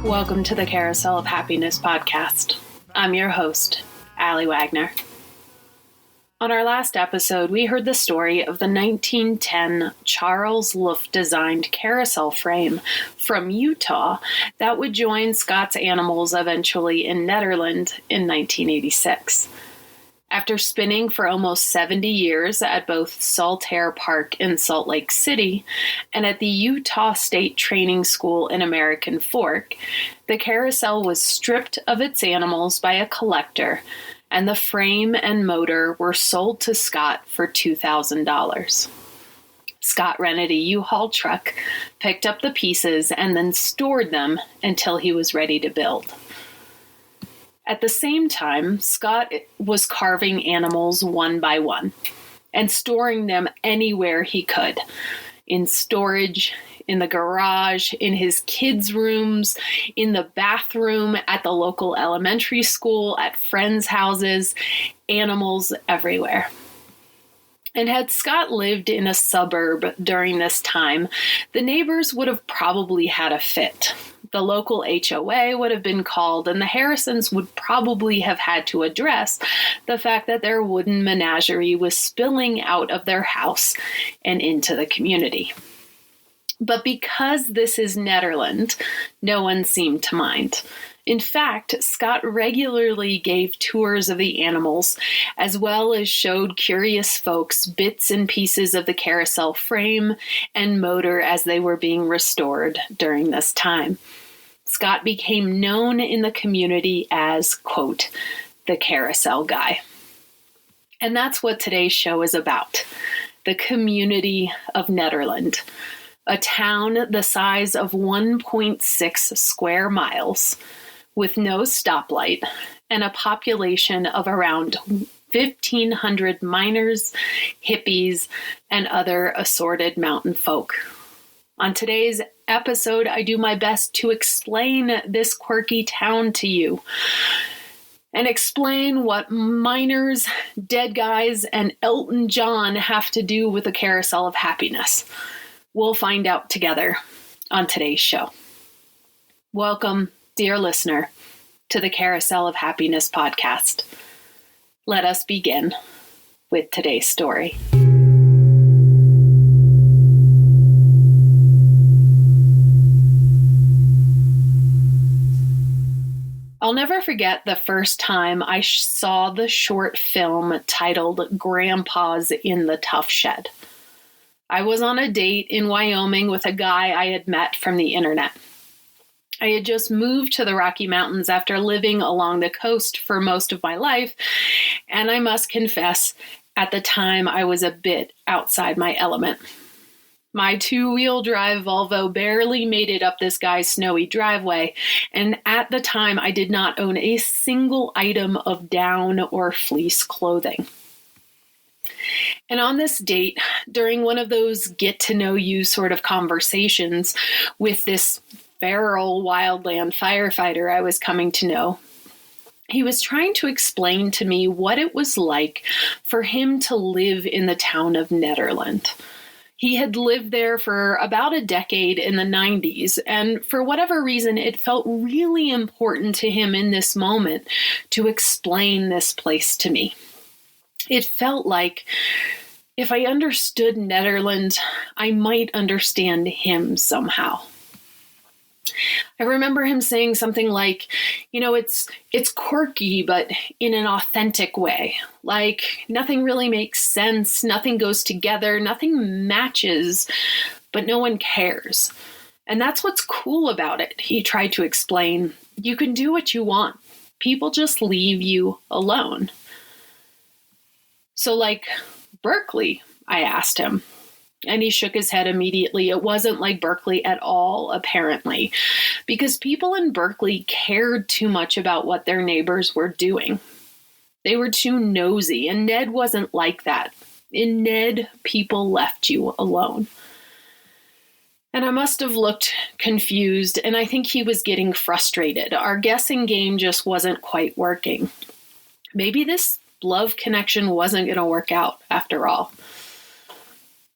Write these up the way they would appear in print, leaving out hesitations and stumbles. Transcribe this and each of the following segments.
Welcome to the Carousel of Happiness Podcast. I'm your host, Allie Wagner. On our last episode, we heard the story of the 1910 Charles Luft-designed carousel frame from Utah that would join Scott's Animals eventually in Nederland in 1986. After spinning for almost 70 years at both Saltaire Park in Salt Lake City and at the Utah State Training School in American Fork, the carousel was stripped of its animals by a collector, and the frame and motor were sold to Scott for $2,000. Scott rented a U-Haul truck, picked up the pieces, and then stored them until he was ready to build. At the same time, Scott was carving animals one by one and storing them anywhere he could, in storage, in the garage, in his kids' rooms, in the bathroom, at the local elementary school, at friends' houses, animals everywhere. And had Scott lived in a suburb during this time, the neighbors would have probably had a fit. The local HOA would have been called, and the Harrisons would probably have had to address the fact that their wooden menagerie was spilling out of their house and into the community. But because this is Nederland, no one seemed to mind. In fact, Scott regularly gave tours of the animals, as well as showed curious folks bits and pieces of the carousel frame and motor as they were being restored during this time. Scott became known in the community as, quote, the carousel guy. And that's what today's show is about, the community of Nederland, a town the size of 1.6 square miles, with no stoplight, and a population of around 1,500 miners, hippies, and other assorted mountain folk. On today's episode, I do my best to explain this quirky town to you and explain what miners, dead guys, and Elton John have to do with the Carousel of Happiness. We'll find out together on today's show. Welcome, dear listener, to the Carousel of Happiness podcast. Let us begin with today's story. I'll never forget the first time I saw the short film titled Grandpa's in the Tough Shed. I was on a date in Wyoming with a guy I had met from the internet. I had just moved to the Rocky Mountains after living along the coast for most of my life, and I must confess, at the time I was a bit outside my element. My two-wheel drive Volvo barely made it up this guy's snowy driveway, and at the time I did not own a single item of down or fleece clothing. And on this date, during one of those get-to-know-you sort of conversations with this feral wildland firefighter I was coming to know, he was trying to explain to me what it was like for him to live in the town of Nederland. He had lived there for about a decade in the 90s, and for whatever reason, it felt really important to him in this moment to explain this place to me. It felt like if I understood Nederland, I might understand him somehow. I remember him saying something like, it's quirky, but in an authentic way. Like, nothing really makes sense, nothing goes together, nothing matches, but no one cares. And that's what's cool about it, he tried to explain. You can do what you want. People just leave you alone. So, like, Berkeley, I asked him. And he shook his head immediately. It wasn't like Berkeley at all, apparently, because people in Berkeley cared too much about what their neighbors were doing. They were too nosy, and Ned wasn't like that. In Ned, people left you alone. And I must have looked confused, and I think he was getting frustrated. Our guessing game just wasn't quite working. Maybe this love connection wasn't going to work out after all.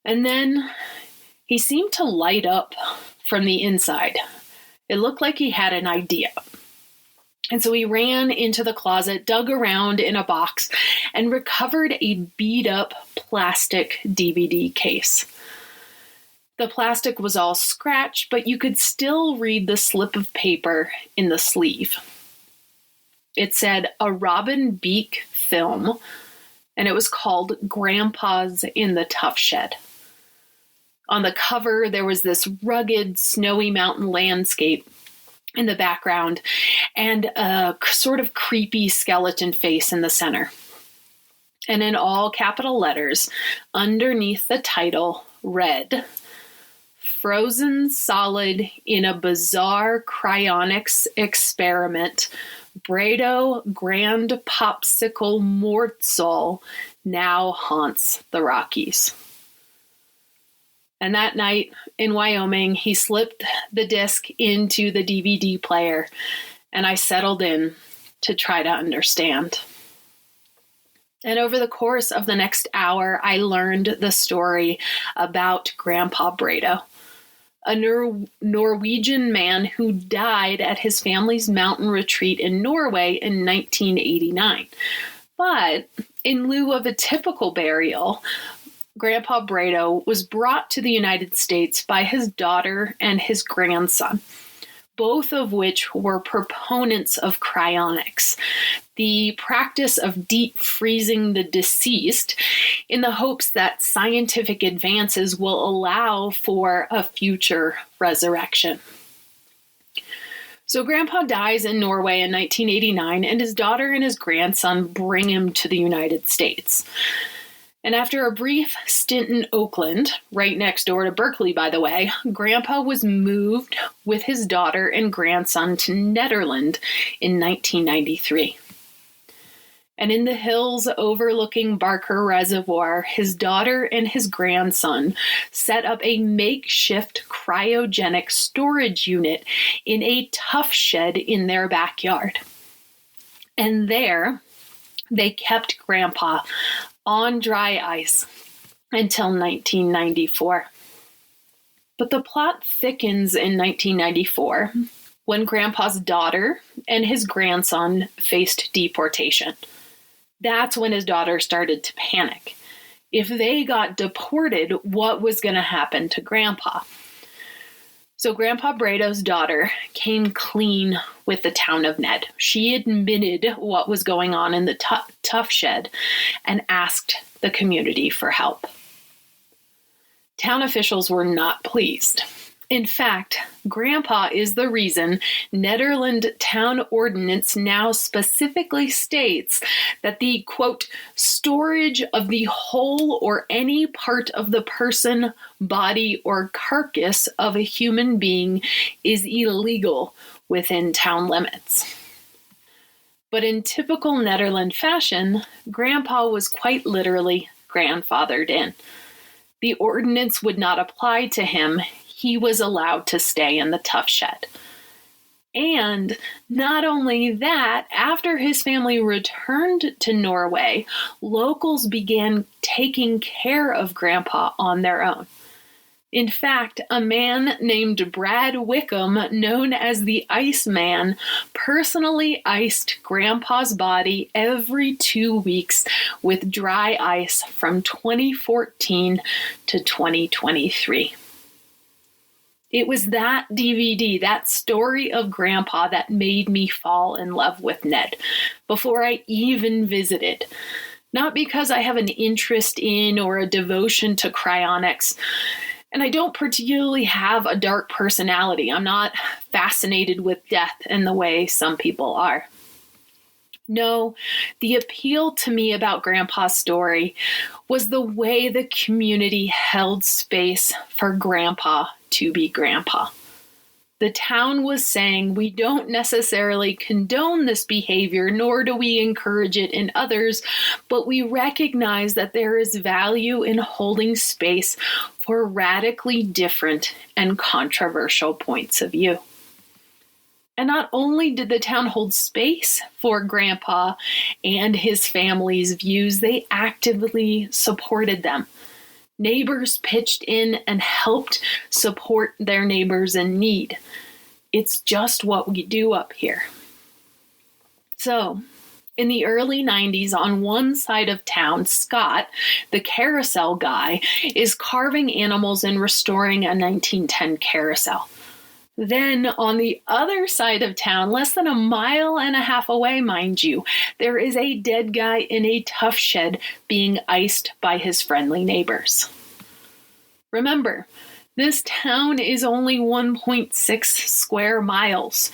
And then he seemed to light up from the inside. It looked like he had an idea. And so he ran into the closet, dug around in a box, and recovered a beat-up plastic DVD case. The plastic was all scratched, but you could still read the slip of paper in the sleeve. It said a Robin Beek film, and it was called Grandpa's in the Tough Shed. On the cover, there was this rugged, snowy mountain landscape in the background and a sort of creepy skeleton face in the center. And in all capital letters, underneath the title, read, "Frozen solid in a bizarre cryonics experiment, Brado Grand Popsicle Mortsal now haunts the Rockies." And that night in Wyoming, he slipped the disc into the DVD player, and I settled in to try to understand. And over the course of the next hour, I learned the story about Grandpa Brado, a Norwegian man who died at his family's mountain retreat in Norway in 1989. But in lieu of a typical burial, Grandpa Brado was brought to the United States by his daughter and his grandson, both of which were proponents of cryonics, the practice of deep freezing the deceased in the hopes that scientific advances will allow for a future resurrection. So Grandpa dies in Norway in 1989, and his daughter and his grandson bring him to the United States. And after a brief stint in Oakland, right next door to Berkeley, by the way, Grandpa was moved with his daughter and grandson to Nederland in 1993. And in the hills overlooking Barker Reservoir, his daughter and his grandson set up a makeshift cryogenic storage unit in a tough shed in their backyard. And there, they kept Grandpa on dry ice until 1994. But the plot thickens in 1994 when Grandpa's daughter and his grandson faced deportation. That's when his daughter started to panic. If they got deported, what was going to happen to Grandpa? So Grandpa Brado's daughter came clean with the town of Ned. She admitted what was going on in the tough shed and asked the community for help. Town officials were not pleased. In fact, Grandpa is the reason Nederland town ordinance now specifically states that the, quote, storage of the whole or any part of the person, body, or carcass of a human being is illegal within town limits. But in typical Nederland fashion, Grandpa was quite literally grandfathered in. The ordinance would not apply to him. He was allowed to stay in the tough shed. And not only that, after his family returned to Norway, locals began taking care of Grandpa on their own. In fact, a man named Brad Wickham, known as the Iceman, personally iced Grandpa's body every 2 weeks with dry ice from 2014 to 2023. It was that DVD, that story of Grandpa, that made me fall in love with Ned before I even visited. Not because I have an interest in or a devotion to cryonics, and I don't particularly have a dark personality. I'm not fascinated with death in the way some people are. No, the appeal to me about Grandpa's story was the way the community held space for Grandpa to be Grandpa. The town was saying, we don't necessarily condone this behavior, nor do we encourage it in others, but we recognize that there is value in holding space for radically different and controversial points of view. And not only did the town hold space for Grandpa and his family's views, they actively supported them. Neighbors pitched in and helped support their neighbors in need. It's just what we do up here. So, in the early 90s, on one side of town, Scott, the carousel guy, is carving animals and restoring a 1910 carousel. Then on the other side of town, less than a mile and a half away, mind you, there is a dead guy in a tough shed being iced by his friendly neighbors. Remember, this town is only 1.6 square miles.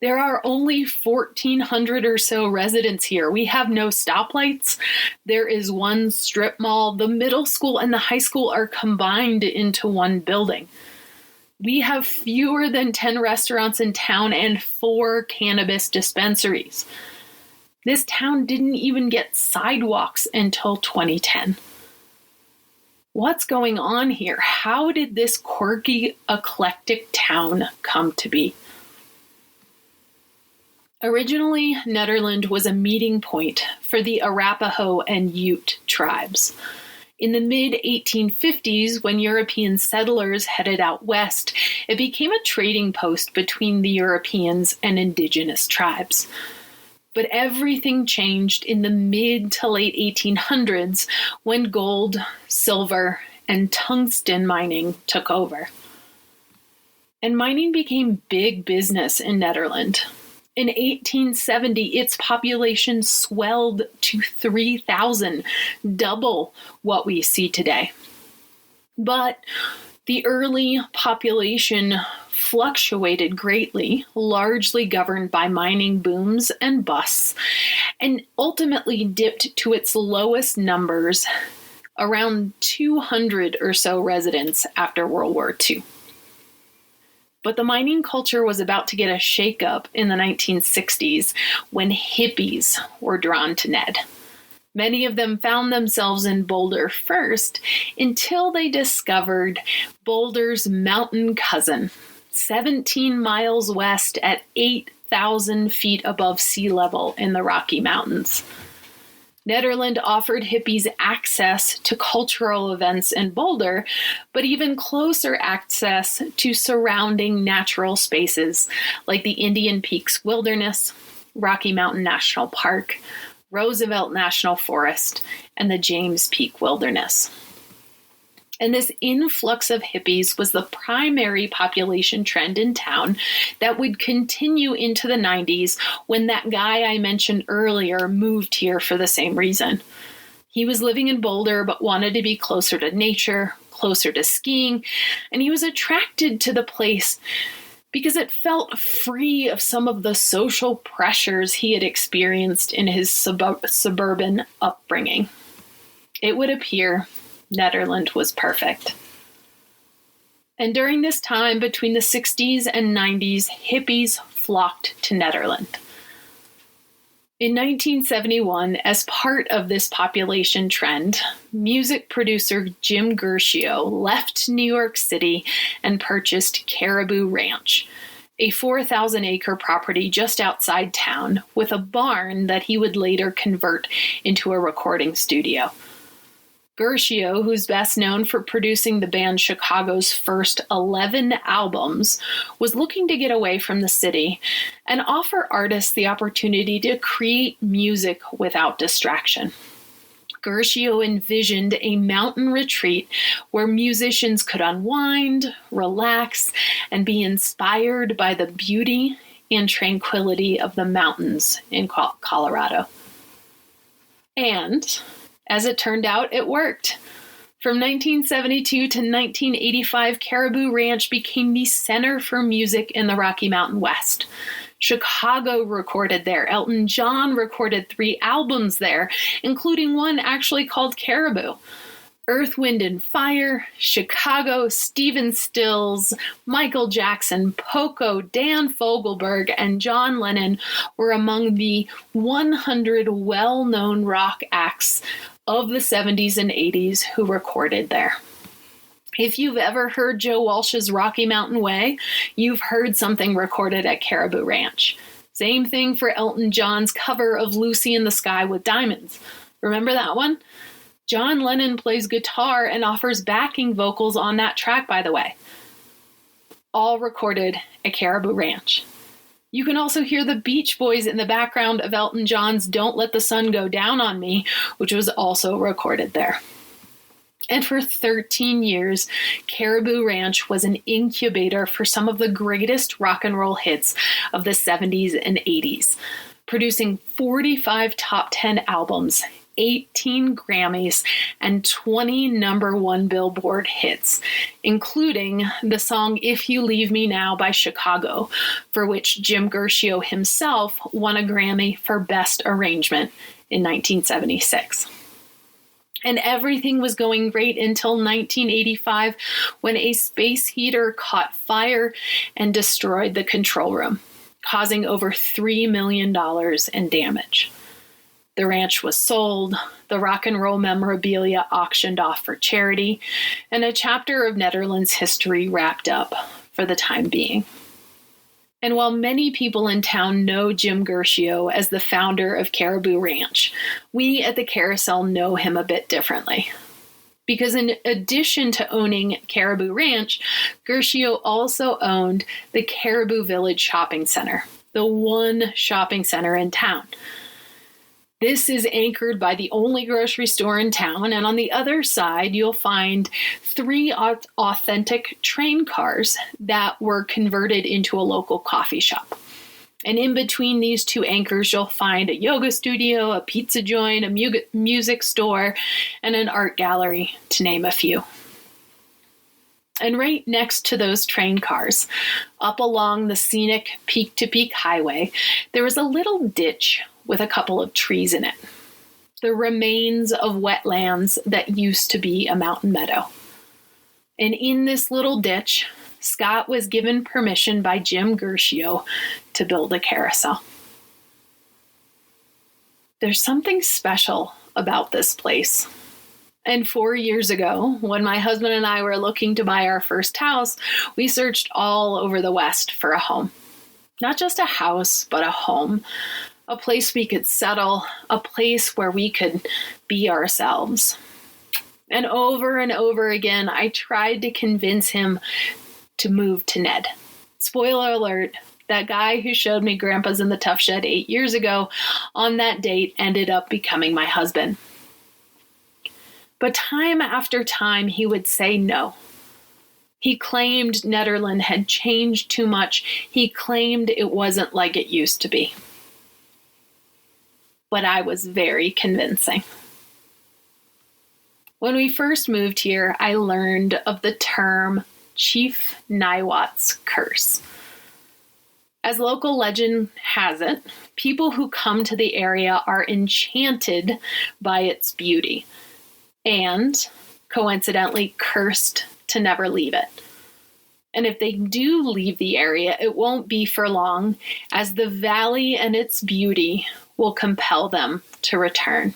There are only 1,400 or so residents here. We have no stoplights. There is one strip mall. The middle school and the high school are combined into one building. We have fewer than 10 restaurants in town and 4 cannabis dispensaries. This town didn't even get sidewalks until 2010. What's going on here? How did this quirky, eclectic town come to be? Originally, Nederland was a meeting point for the Arapaho and Ute tribes. In the mid-1850s, when European settlers headed out west, it became a trading post between the Europeans and indigenous tribes. But everything changed in the mid to late 1800s when gold, silver, and tungsten mining took over. And mining became big business in Nederland. In 1870, its population swelled to 3,000, double what we see today. But the early population fluctuated greatly, largely governed by mining booms and busts, and ultimately dipped to its lowest numbers, around 200 or so residents after World War II. But the mining culture was about to get a shakeup in the 1960s when hippies were drawn to Ned. Many of them found themselves in Boulder first until they discovered Boulder's mountain cousin, 17 miles west at 8,000 feet above sea level in the Rocky Mountains. Nederland offered hippies access to cultural events in Boulder, but even closer access to surrounding natural spaces like the Indian Peaks Wilderness, Rocky Mountain National Park, Roosevelt National Forest, and the James Peak Wilderness. And this influx of hippies was the primary population trend in town that would continue into the 90s when that guy I mentioned earlier moved here for the same reason. He was living in Boulder but wanted to be closer to nature, closer to skiing, and he was attracted to the place because it felt free of some of the social pressures he had experienced in his suburban upbringing. It would appear Nederland was perfect. And during this time, between the 60s and 90s, hippies flocked to Nederland. In 1971, as part of this population trend, music producer Jim Guercio left New York City and purchased Caribou Ranch, a 4,000-acre property just outside town with a barn that he would later convert into a recording studio. Guercio, who's best known for producing the band Chicago's first 11 albums, was looking to get away from the city and offer artists the opportunity to create music without distraction. Guercio envisioned a mountain retreat where musicians could unwind, relax, and be inspired by the beauty and tranquility of the mountains in Colorado. And as it turned out, it worked. From 1972 to 1985, Caribou Ranch became the center for music in the Rocky Mountain West. Chicago recorded there. Elton John recorded 3 albums there, including one actually called Caribou. Earth, Wind, and Fire, Chicago, Stephen Stills, Michael Jackson, Poco, Dan Fogelberg, and John Lennon were among the 100 well-known rock acts of the 70s and 80s who recorded there. If you've ever heard Joe Walsh's Rocky Mountain Way, you've heard something recorded at Caribou Ranch. Same thing for Elton John's cover of Lucy in the Sky with Diamonds. Remember that one? John Lennon plays guitar and offers backing vocals on that track, by the way. all recorded at Caribou Ranch. You can also hear the Beach Boys in the background of Elton John's Don't Let the Sun Go Down on Me, which was also recorded there. And for 13 years, Caribou Ranch was an incubator for some of the greatest rock and roll hits of the 70s and 80s, producing 45 top 10 albums, 18 Grammys, and 20 number one Billboard hits, including the song If You Leave Me Now by Chicago, for which Jim Guercio himself won a Grammy for Best Arrangement in 1976. And everything was going great until 1985, when a space heater caught fire and destroyed the control room, causing over $3 million in damage. The ranch was sold, the rock and roll memorabilia auctioned off for charity, and a chapter of Netherlands history wrapped up for the time being. And while many people in town know Jim Guercio as the founder of Caribou Ranch, we at the Carousel know him a bit differently. Because in addition to owning Caribou Ranch, Guercio also owned the Caribou Village Shopping Center, the one shopping center in town. This is anchored by the only grocery store in town, and on the other side, you'll find 3 authentic train cars that were converted into a local coffee shop. And in between these 2 anchors, you'll find a yoga studio, a pizza joint, a music store, and an art gallery, to name a few. And right next to those train cars, up along the scenic peak-to-peak highway, there was a little ditch with a couple of trees in it. The remains of wetlands that used to be a mountain meadow. And in this little ditch, Scott was given permission by Jim Guercio to build a carousel. There's something special about this place. And 4 years ago, when my husband and I were looking to buy our first house, we searched all over the West for a home. Not just a house, but a home. A place we could settle, a place where we could be ourselves. And over again, I tried to convince him to move to Ned. Spoiler alert, that guy who showed me Grandpa's in the Tough Shed 8 years ago on that date ended up becoming my husband. But time after time, he would say no. He claimed Nederland had changed too much. He claimed it wasn't like it used to be. But I was very convincing. When we first moved here, I learned of the term Chief Niwot's curse. As local legend has it, people who come to the area are enchanted by its beauty and, coincidentally, cursed to never leave it. And if they do leave the area, it won't be for long, as the valley and its beauty will compel them to return.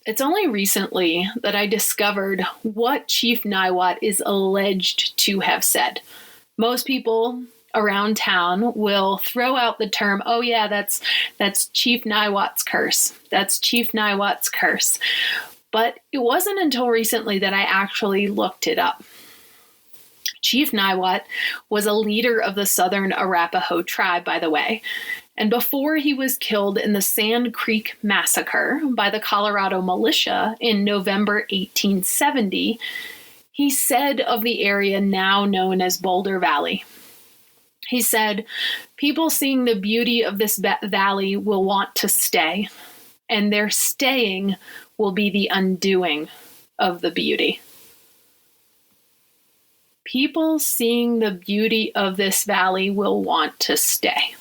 It's only recently that I discovered what Chief Niwot is alleged to have said. Most people around town will throw out the term, oh yeah, that's Chief Niwot's curse. That's Chief Niwot's curse. But it wasn't until recently that I actually looked it up. Chief Niwot was a leader of the Southern Arapaho tribe, by the way. And before he was killed in the Sand Creek Massacre by the Colorado militia in November 1870, he said of the area now known as Boulder Valley, he said, people seeing the beauty of this valley will want to stay, and their staying will be the undoing of the beauty. People seeing the beauty of this valley will want to stay.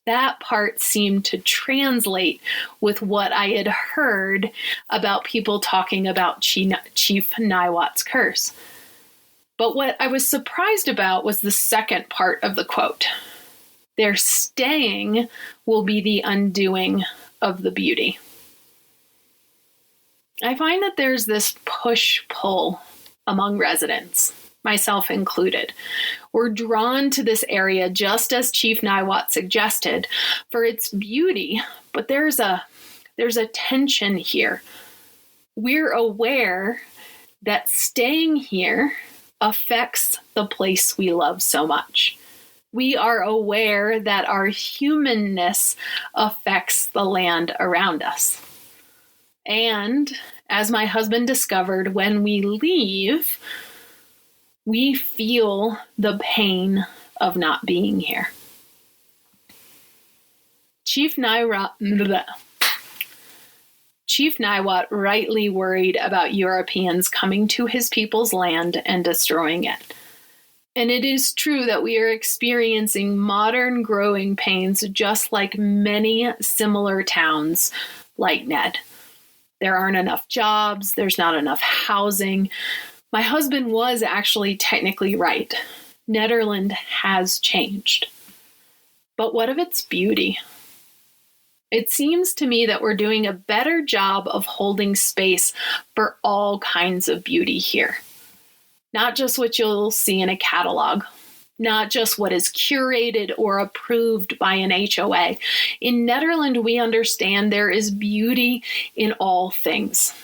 That part seemed to translate with what I had heard about people talking about Chief Niwot's curse. But what I was surprised about was the second part of the quote. Their staying will be the undoing of the beauty. I find that there's this push-pull among residents, myself included. We're drawn to this area just as Chief Niwot suggested for its beauty, but there's a tension here. We're aware that staying here affects the place we love so much. We are aware that our humanness affects the land around us. And as my husband discovered, when we leave, we feel the pain of not being here. Chief Niwot rightly worried about Europeans coming to his people's land and destroying it. And it is true that we are experiencing modern growing pains just like many similar towns like Ned. There aren't enough jobs, there's not enough housing. My husband was actually technically right. Nederland has changed. But what of its beauty? It seems to me that we're doing a better job of holding space for all kinds of beauty here. Not just what you'll see in a catalog, not just what is curated or approved by an HOA. In Nederland, we understand there is beauty in all things.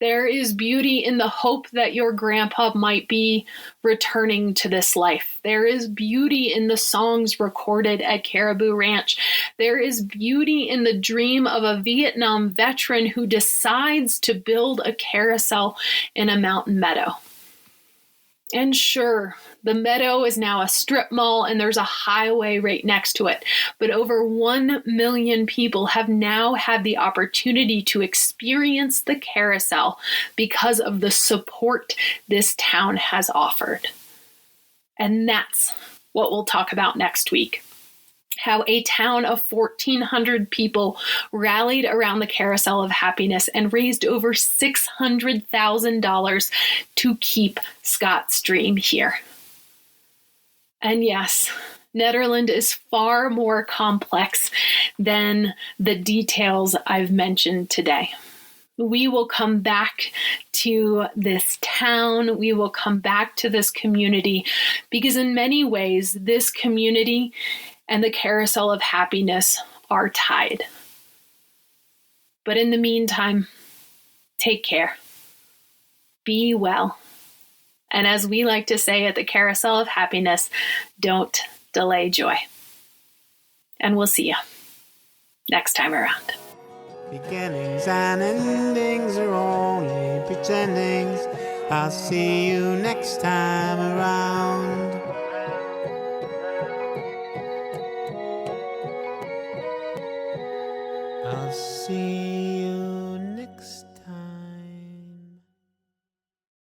There is beauty in the hope that your grandpa might be returning to this life. There is beauty in the songs recorded at Caribou Ranch. There is beauty in the dream of a Vietnam veteran who decides to build a carousel in a mountain meadow. And sure, the meadow is now a strip mall and there's a highway right next to it. But over 1 million people have now had the opportunity to experience the carousel because of the support this town has offered. And that's what we'll talk about next week. How a town of 1,400 people rallied around the Carousel of Happiness and raised over $600,000 to keep Scott's dream here. And yes, Nederland is far more complex than the details I've mentioned today. We will come back to this town. We will come back to this community because in many ways, this community and the Carousel of Happiness are tied. But in the meantime, take care. Be well. And as we like to say at the Carousel of Happiness, don't delay joy. And we'll see you next time around. Beginnings and endings are only pretendings. I'll see you next time around. I'll see you next time.